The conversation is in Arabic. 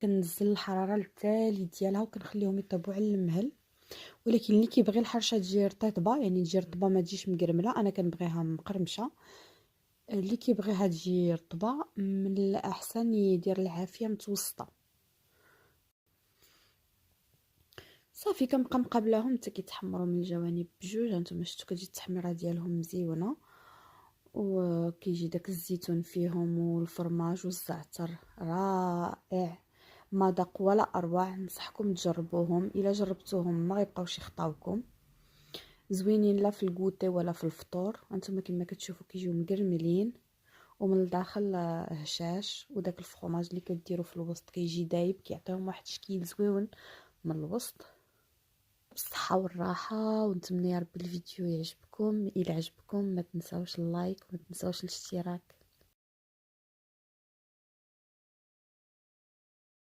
كنزل الحراره التالي ديالها وكنخليهم يطيبوا على المهل. ولكن اللي كيبغي الحرشه تجي رطيبه، يعني تجي رطبه ما تجيش مقرمله، انا كنبغيها مقرمشه. اللي كيبغيها تجي رطبه من الاحسن يدير العافيه متوسطه. صافي كنبقى مقابلاهم حتى كيتحمروا من الجوانب بجوج. هانتوما شفتوا كتجي التحميره ديالهم مزيونه، وكيجي داك الزيتون فيهم والفرماج والزعتر رائع، ما ذاق ولا اروع. نصحكم تجربوهم، الا جربتوهم ما غيبقاوش يخطاوكم. زوينين لا في الكوتي ولا في الفطور. هانتوما كما كتشوفوا كيجيو مقرملين ومن الداخل هشاش، وداك الفرماج اللي كديروا في الوسط كيجي دايب، كيعطيهم واحد الشكل زويون من الوسط. بالصحة والراحة، ونتمنى يا رب الفيديو يعجبكم. الى عجبكم ما تنساوش اللايك وما تنساوش الاشتراك.